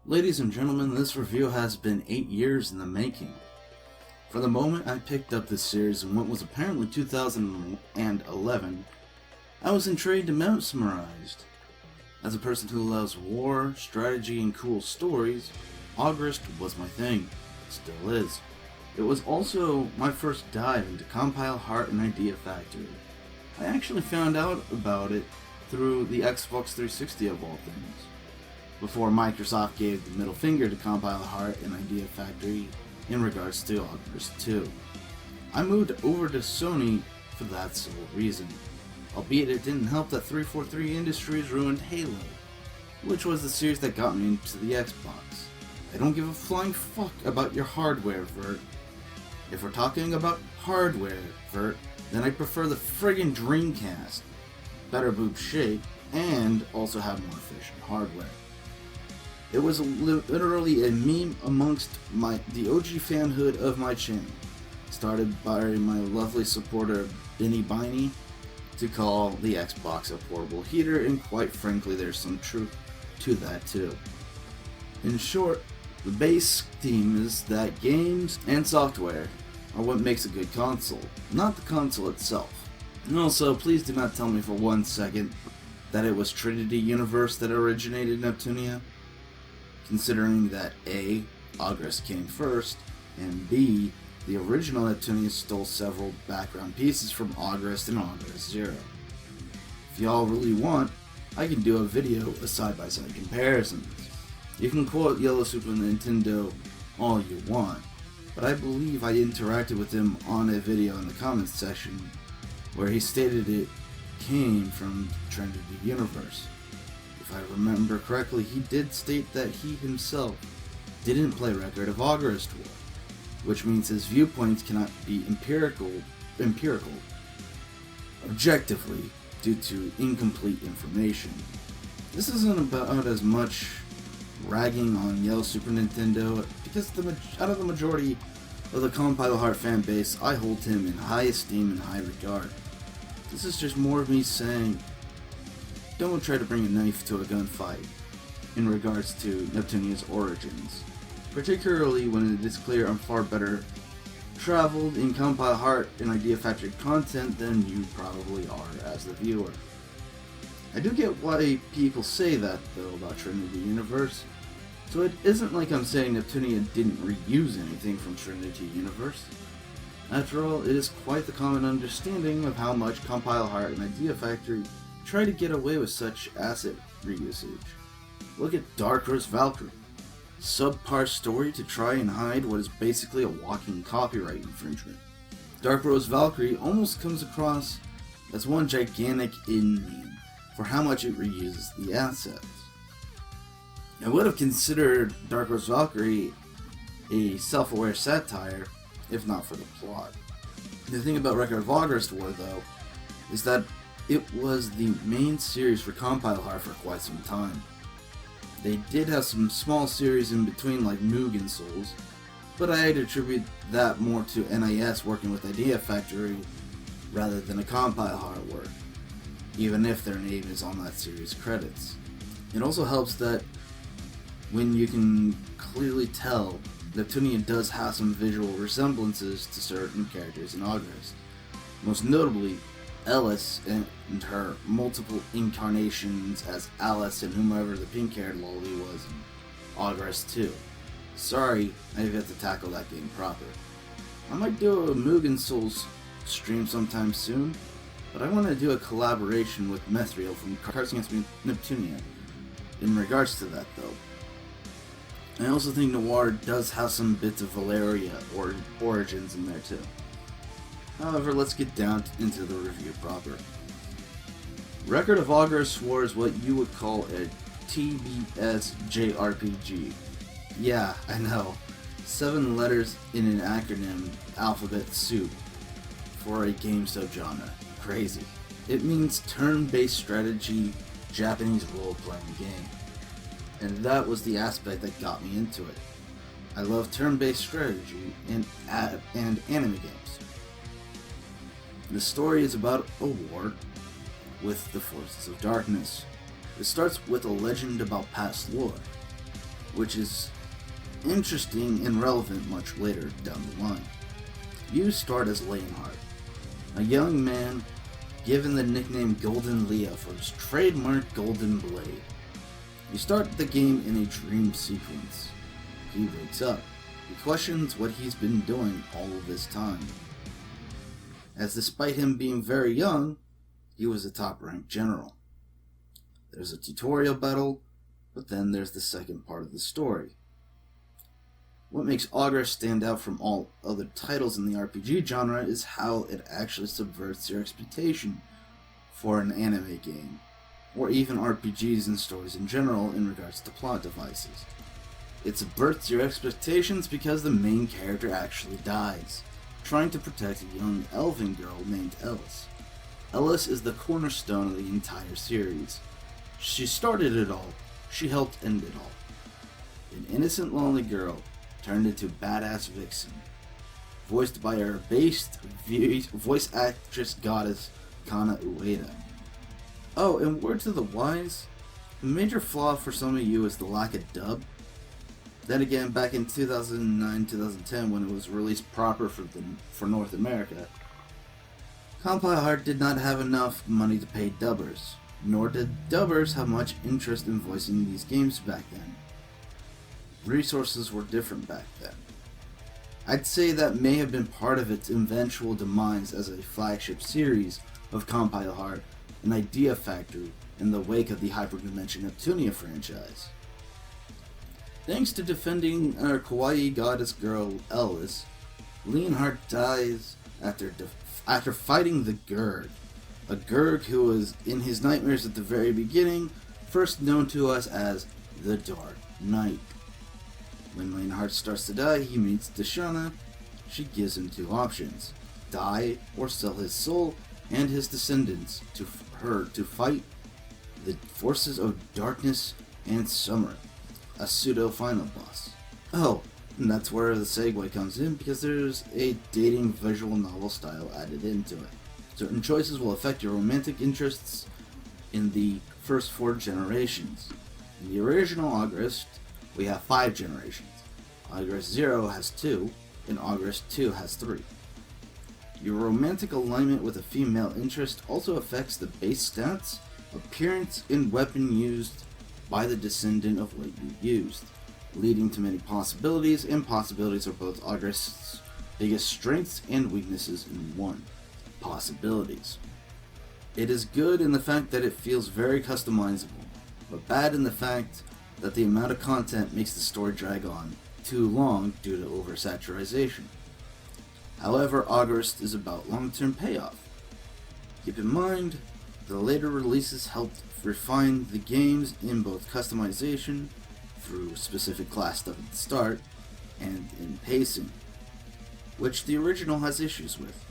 Ladies and gentlemen, this review has been 8 years in the making. From the moment I picked up this series in what was apparently 2011, I was intrigued and mesmerized. As a person who loves war, strategy, and cool stories, Agarest was my thing. It still is. It was also my first dive into Compile Heart and Idea Factory. I actually found out about it through the Xbox 360 of all things, before Microsoft gave the middle finger to Compile Heart and Idea Factory in regards to Agarest 2. I moved over to Sony for that sole reason, albeit it didn't help that 343 Industries ruined Halo, which was the series that got me into the Xbox. I don't give a flying fuck about your hardware, Vert. If we're talking about hardware, Vert, then I prefer the friggin' Dreamcast. Better boob shape, and also have more efficient hardware. It was literally a meme amongst the OG fanhood of my channel, started by my lovely supporter Benny Biney to call the Xbox a portable heater, and quite frankly there's some truth to that too. In short, the base theme is that games and software are what makes a good console, not the console itself. And also, please do not tell me for 1 second that it was Trinity Universe that originated Neptunia, considering that A, Agarest came first, and B, the original Neptunia stole several background pieces from Agarest and Agarest Zero. If y'all really want, I can do a video of side-by-side comparisons. You can quote Yellow Super Nintendo all you want, but I believe I interacted with him on a video in the comments section where he stated it came from Trinity Universe. If I remember correctly, he did state that he himself didn't play Record of Agarest War, which means his viewpoints cannot be empirical objectively due to incomplete information. This isn't about as much ragging on Yellow Super Nintendo, because out of the majority of the Compile Heart fan base, I hold him in high esteem and high regard. This is just more of me saying, don't try to bring a knife to a gunfight in regards to Neptunia's origins, particularly when it is clear I'm far better traveled in Compile Heart and Idea Factory content than you probably are as the viewer. I do get why people say that though about Trinity Universe, so it isn't like I'm saying Neptunia didn't reuse anything from Trinity Universe. After all, it is quite the common understanding of how much Compile Heart and Idea Factory try to get away with such asset reusage. Look at Dark Rose Valkyrie. Subpar story to try and hide what is basically a walking copyright infringement. Dark Rose Valkyrie almost comes across as one gigantic in-meme for how much it reuses the assets. I would have considered Dark Rose Valkyrie a self-aware satire, if not for the plot. The thing about Record of Agarest War, though, is that it was the main series for Compile Heart for quite some time. They did have some small series in between like Mugen Souls, but I'd attribute that more to NIS working with Idea Factory rather than a Compile Heart work, even if their name is on that series credits. It also helps that when you can clearly tell Neptunia does have some visual resemblances to certain characters in Agarest, most notably Ellis and her multiple incarnations as Alice and whomever the pink-haired lolly was in Agarest 2. Sorry, I've yet to tackle that game proper. I might do a Mugen Souls stream sometime soon, but I want to do a collaboration with Methriel from Cards Against Neptunia in regards to that though. I also think Noir does have some bits of Valeria or origins in there too. However, let's get down into the review proper. Record of Agarest War is what you would call a TBS JRPG. Yeah, I know. 7 letters in an acronym alphabet soup for a game subgenre. Crazy. It means turn-based strategy, Japanese role-playing game. And that was the aspect that got me into it. I love turn-based strategy and anime games. The story is about a war with the forces of darkness. It starts with a legend about past lore. which is interesting and relevant much later down the line. You start as Leonhardt, a young man given the nickname Golden Leo for his trademark golden blade. You start the game in a dream sequence. He wakes up. He questions what he's been doing all of this time, as despite him being very young, he was a top-ranked general. There's a tutorial battle, but then there's the second part of the story. What makes Agarest stand out from all other titles in the RPG genre is how it actually subverts your expectation for an anime game, or even RPGs and stories in general in regards to plot devices. It subverts your expectations because the main character actually dies, trying to protect a young elven girl named Ellis. Ellis is the cornerstone of the entire series. She started it all. She helped end it all. An innocent, lonely girl turned into badass vixen, voiced by our based voice actress goddess Kana Ueda. Oh, and word to the wise, the major flaw for some of you is the lack of dub. Then again, back in 2009-2010, when it was released proper for North America, Compile Heart did not have enough money to pay dubbers, nor did dubbers have much interest in voicing these games back then. Resources were different back then. I'd say that may have been part of its eventual demise as a flagship series of Compile Heart, an idea factory in the wake of the Hyperdimension Neptunia franchise. Thanks to defending our kawaii goddess girl Ellis, Leonhardt dies after fighting the Gurg, a Gurg who was in his nightmares at the very beginning, first known to us as the Dark Knight. When Leonhardt starts to die, he meets Dashana. She gives him two options: die or sell his soul and his descendants to her to fight the forces of darkness and summer, a pseudo-final boss. Oh, and that's where the segue comes in, because there's a dating visual novel style added into it. Certain choices will affect your romantic interests in the first 4 generations. In the original Agarest, we have 5 generations. Agarest 0 has 2, and Agarest 2 has 3. Your romantic alignment with a female interest also affects the base stats, appearance, and weapon used by the descendant of what you used, leading to many possibilities, and possibilities are both Agarest's biggest strengths and weaknesses in one. Possibilities. It is good in the fact that it feels very customizable, but bad in the fact that the amount of content makes the story drag on too long due to oversaturation. However, Agarest is about long-term payoff. Keep in mind, the later releases helped refine the games in both customization, through specific class stuff at the start, and in pacing, which the original has issues with.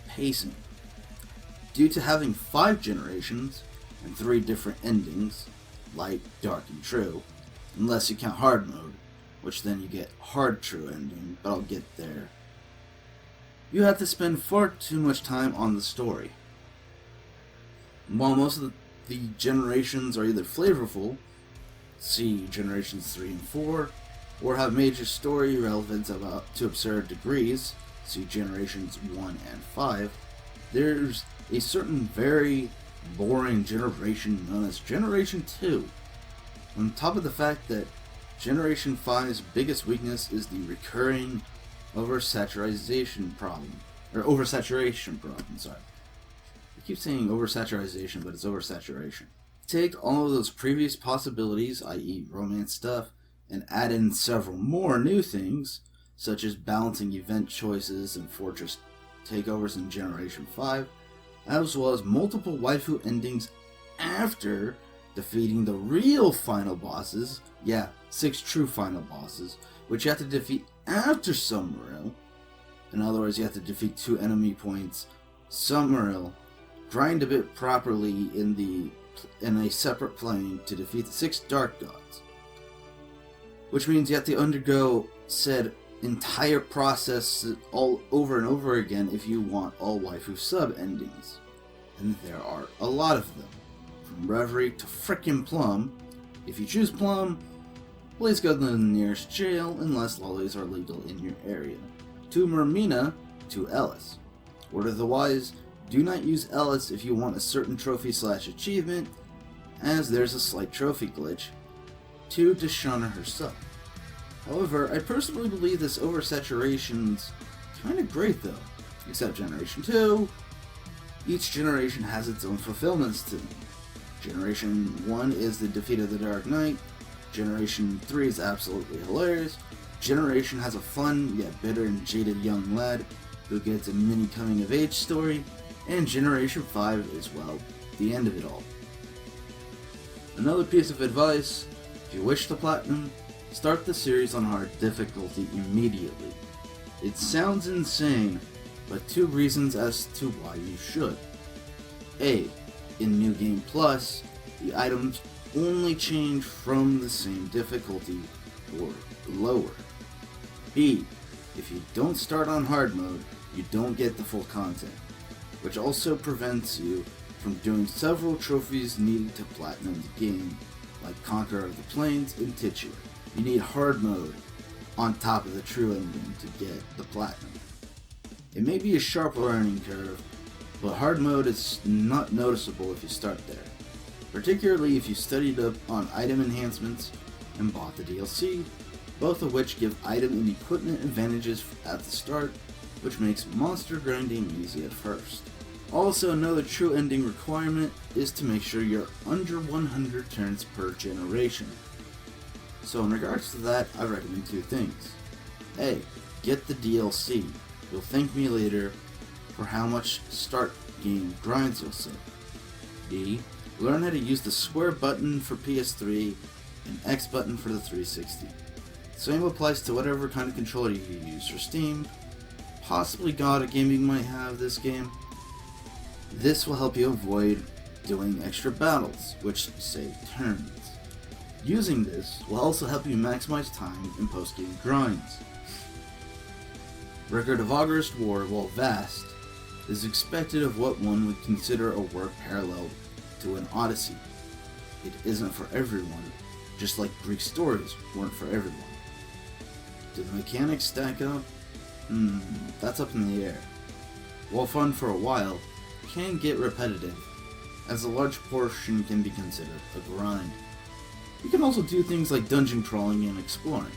Pacing. Due to having 5 generations and 3 different endings, light, dark, and true, unless you count hard mode, which then you get hard true ending, but I'll get there. You have to spend far too much time on the story. While most of the generations are either flavorful, see generations 3 and 4, or have major story relevance to absurd degrees, see generations 1 and 5, there's a certain very boring generation known as Generation 2. On top of the fact that Generation 5's biggest weakness is the recurring oversaturation problem, sorry. I keep saying oversaturation, but it's oversaturation. Take all of those previous possibilities, i.e. romance stuff, and add in several more new things, such as balancing event choices and fortress takeovers in Generation 5, as well as multiple waifu endings after defeating the real final bosses, 6 true final bosses, which you have to defeat after Summeril. In other words, you have to defeat 2 enemy points, Summeril, grind a bit properly in a separate plane to defeat the 6 Dark Gods. Which means you have to undergo said entire process all over and over again if you want all waifu sub-endings. And there are a lot of them. From Reverie to frickin' Plum. If you choose Plum, Please go to the nearest jail unless lollies are legal in your area. To Mermina, to Ellis. Word of the wise, do not use Ellis if you want a certain trophy/achievement, as there's a slight trophy glitch. To Deshauna herself. However, I personally believe this oversaturation's kinda great though, except Generation 2. Each generation has its own fulfillments to them. Generation 1 is the defeat of the Dark Knight. Generation 3 is absolutely hilarious. Generation has a fun, yet bitter and jaded young lad who gets a mini coming-of-age story. And Generation 5 is, well, the end of it all. Another piece of advice, if you wish to platinum, start the series on hard difficulty immediately. It sounds insane, but 2 reasons as to why you should. A. In New Game Plus, the items only change from the same difficulty or lower. B. If you don't start on hard mode, you don't get the full content, which also prevents you from doing several trophies needed to platinum the game, like Conqueror of the Plains and Titular. You need hard mode on top of the true ending to get the platinum. It may be a sharp learning curve, but hard mode is not noticeable if you start there, particularly if you studied up on item enhancements and bought the DLC, both of which give item and equipment advantages at the start, which makes monster grinding easy at first. Also, another true ending requirement is to make sure you're under 100 turns per generation. So in regards to that, I recommend 2 things. A. Get the DLC. You'll thank me later for how much start game grinds you'll save. B. Learn how to use the square button for PS3 and X button for the 360. Same applies to whatever kind of controller you use for Steam. Possibly God of Gaming might have this game. This will help you avoid doing extra battles, which save turns. Using this will also help you maximize time in post-game grinds. Record of Agarest War, while vast, is expected of what one would consider a work parallel to an Odyssey. It isn't for everyone, just like Greek stories weren't for everyone. Do the mechanics stack up? That's up in the air. While fun for a while, it can get repetitive, as a large portion can be considered a grind. You can also do things like dungeon crawling and exploring.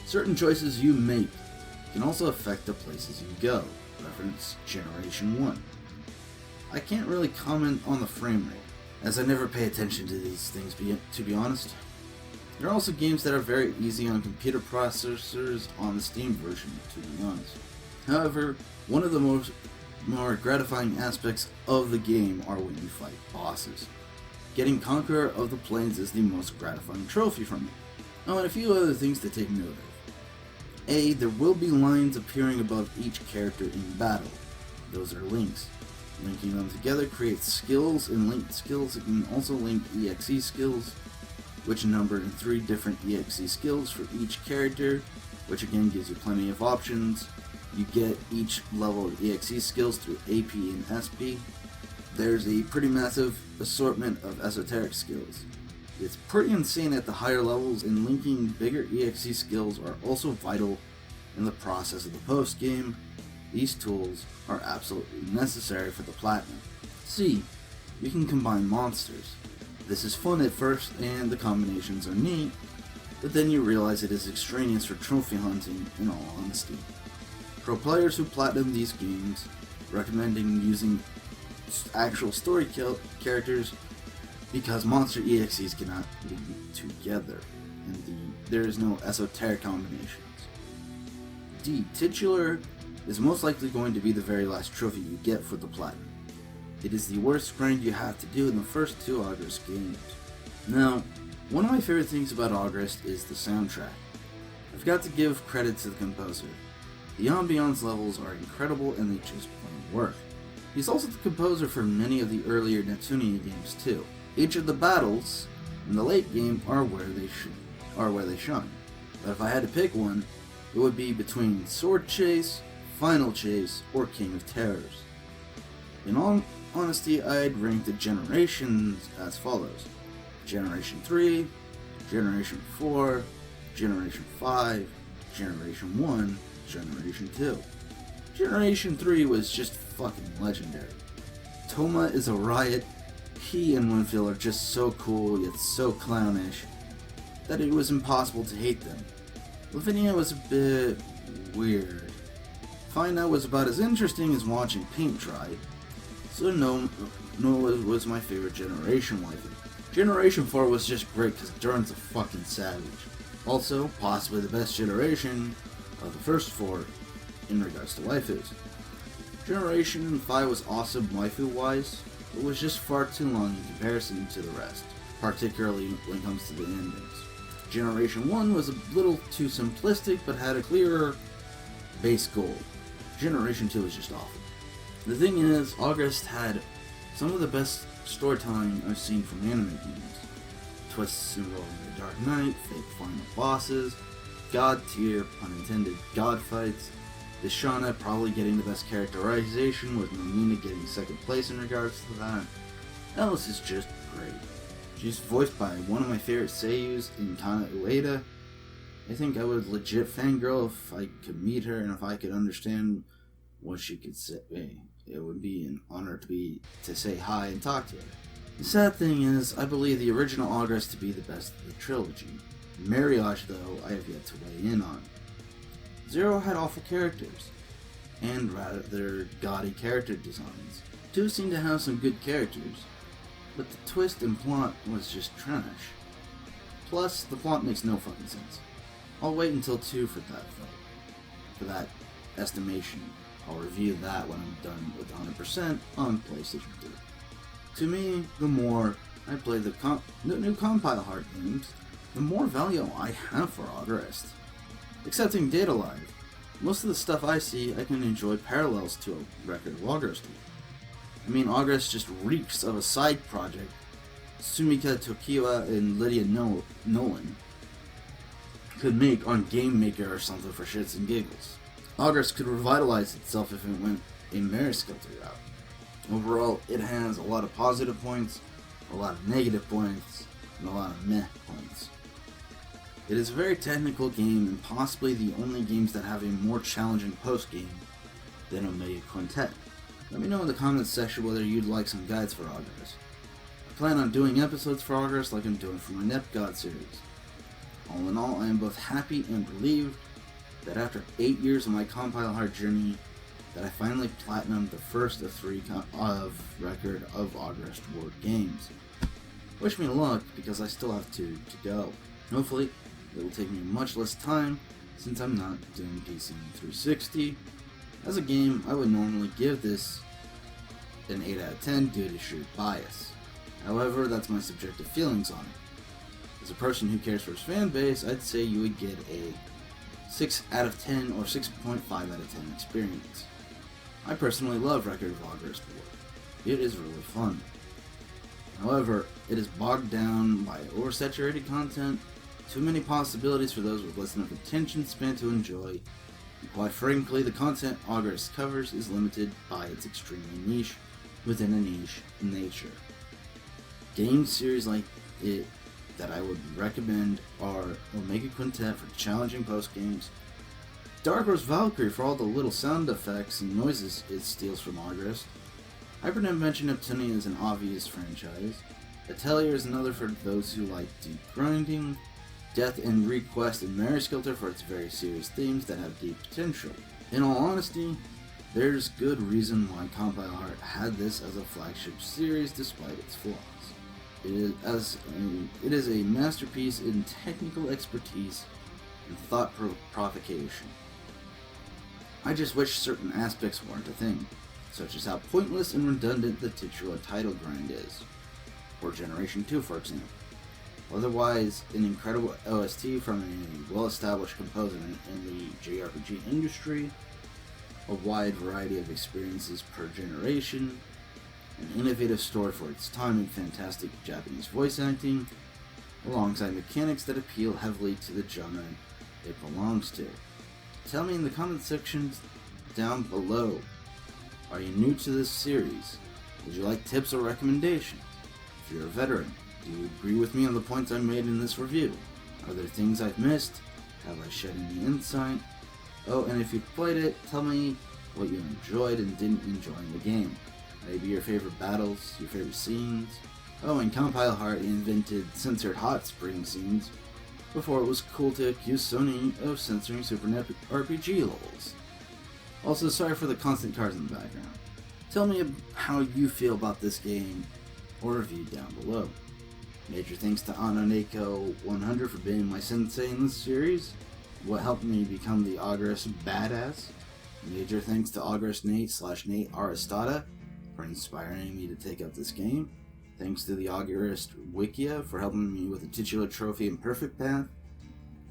Certain choices you make can also affect the places you go. Reference Generation 1. I can't really comment on the frame rate, as I never pay attention to these things, to be honest. There are also games that are very easy on computer processors on the Steam version, to be honest. However, one of the more gratifying aspects of the game are when you fight bosses. Getting Conqueror of the Plains is the most gratifying trophy for me. Oh, and a few other things to take note of. A. There will be lines appearing above each character in battle. Those are links. Linking them together creates skills, and linked skills can also link EXE skills, which number in 3 different EXE skills for each character, which again gives you plenty of options. You get each level of EXE skills through AP and SP. There's a pretty massive assortment of esoteric skills. It's pretty insane at the higher levels, and linking bigger EXE skills are also vital in the process of the post-game. These tools are absolutely necessary for the platinum. C. You can combine monsters. This is fun at first, and the combinations are neat, but then you realize it is extraneous for trophy hunting, in all honesty. Pro players who platinum these games, recommending using actual story characters, because monster EXEs cannot be together, and there is no esoteric combinations. D. Titular is most likely going to be the very last trophy you get for the platinum. It is the worst grind you have to do in the first 2 Agarest games. Now, one of my favorite things about Agarest is the soundtrack. I've got to give credit to the composer. The ambiance levels are incredible, and they just plain work. He's also the composer for many of the earlier Neptunia games too. Each of the battles in the late game are where they shine. But if I had to pick one, it would be between Sword Chase, Final Chase, or King of Terrors. In all honesty, I'd rank the generations as follows: Generation 3, Generation 4, Generation 5, Generation 1, Generation 2. Generation 3 was just fucking legendary. Toma is a riot. He and Winfield are just so cool yet so clownish that it was impossible to hate them. Lavinia was a bit weird. Fiona was about as interesting as watching paint dry. So Noah was my favorite Generation waifu. Generation 4 was just great because Duran's a fucking savage. Also, possibly the best generation of the first 4 in regards to waifus. Generation 5 was awesome waifu-wise, but was just far too long in comparison to the rest, particularly when it comes to the endings. Generation 1 was a little too simplistic, but had a clearer base goal. Generation 2 was just awful. The thing is, Agarest had some of the best storytelling I've seen from anime games. Twists involving the Dark Knight, fake final bosses, god tier, pun intended, god fights, Deshana probably getting the best characterization, with Nomina getting second place in regards to that. Alice is just great. She's voiced by one of my favorite seiyus in Kana Ueda. I think I would legit fangirl if I could meet her and if I could understand what she could say. It would be an honor to say hi and talk to her. The sad thing is, I believe the original Agarest to be the best of the trilogy. Marriage, though, I have yet to weigh in on. Zero had awful characters, and rather gaudy character designs. 2 seemed to have some good characters, but the twist and plot was just trash. Plus, the plot makes no fucking sense. I'll wait until 2 for that, though. For that estimation. I'll review that when I'm done with 100% on PlayStation 3. To me, the more I play the new Compile Heart games, the more value I have for Agarest. Accepting Data Live, most of the stuff I see I can enjoy parallels to a record of Agarest. I mean, Agarest just reeks of a side project Sumika Tokiwa and Lydia Nolan could make on Game Maker or something for shits and giggles. Agarest could revitalize itself if it went a Meriskelter route. Overall, it has a lot of positive points, a lot of negative points, and a lot of meh points. It is a very technical game and possibly the only games that have a more challenging post-game than Omega Quintet. Let me know in the comments section whether you'd like some guides for Agarest. I plan on doing episodes for Agarest like I'm doing for my NepGod series. All in all, I am both happy and relieved that after 8 years of my Compile Heart journey, that I finally platinumed the first of 3 record of Agarest War games. Wish me luck, because I still have 2 to go. Hopefully, it will take me much less time, since I'm not doing PC 360. As a game, I would normally give this an 8 out of 10 due to sheer bias. However, that's my subjective feelings on it. As a person who cares for his fan base, I'd say you would get a 6 out of 10 or 6.5 out of 10 experience. I personally love Record of Agarest War. It is really fun. However, it is bogged down by oversaturated content, too many possibilities for those with less enough attention span to enjoy, and quite frankly, the content Agarest covers is limited by its extremely niche within a niche nature. Game series like it that I would recommend are Omega Quintet for challenging post games, Dark Horse Valkyrie for all the little sound effects and noises it steals from Agarest, Hyperdimension Neptunia is an obvious franchise, Atelier is another for those who like deep grinding, Death and Request and Meriskelter for its very serious themes that have deep potential. In all honesty, there's good reason why Compile Heart had this as a flagship series despite its flaws. It is a masterpiece in technical expertise and thought provocation. I just wish certain aspects weren't a thing, such as how pointless and redundant the titular title grind is, or Generation 2 for example. Otherwise, an incredible OST from a well-established composer in the JRPG industry, a wide variety of experiences per generation, an innovative story for its time and fantastic Japanese voice acting, alongside mechanics that appeal heavily to the genre it belongs to. Tell me in the comment sections down below, are you new to this series? Would you like tips or recommendations? If you're a veteran, do you agree with me on the points I made in this review? Are there things I've missed? Have I shed any insight? Oh, and if you played it, tell me what you enjoyed and didn't enjoy in the game. Maybe your favorite battles, your favorite scenes. Oh, and Compile Heart invented censored hot spring scenes before it was cool to accuse Sony of censoring Super RPG levels. Also, sorry for the constant cars in the background. Tell me how you feel about this game or review down below. Major thanks to AniTuber for being my sensei in this series, what helped me become the Agarest badass. Major thanks to Agarest Nate / Nate Aristata for inspiring me to take up this game. Thanks to the Agarest Wikia for helping me with the titular trophy and perfect path.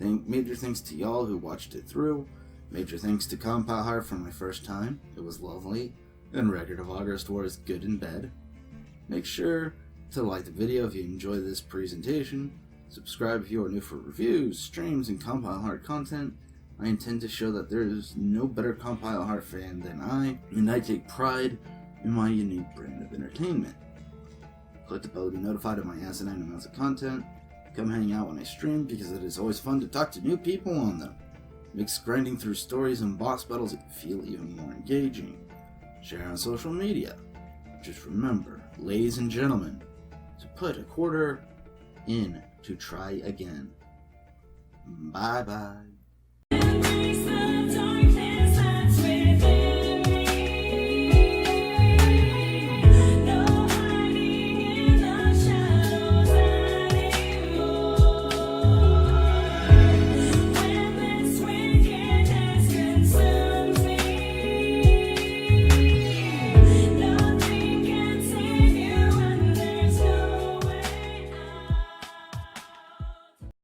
Major thanks to y'all who watched it through. Major thanks to Compile Heart for my first time. It was lovely. And Record of Agarest War is good and bad. Make sure to like the video if you enjoy this presentation. Subscribe if you are new for reviews, streams, and Compile Heart content. I intend to show that there is no better Compile Heart fan than I, and I take pride in my unique brand of entertainment. Click the bell to be notified of my asinine amounts of content. Come hang out when I stream because it is always fun to talk to new people on them. Makes grinding through stories and boss battles feel even more engaging. Share on social media. Just remember, ladies and gentlemen, to put a quarter in to try again. Bye bye.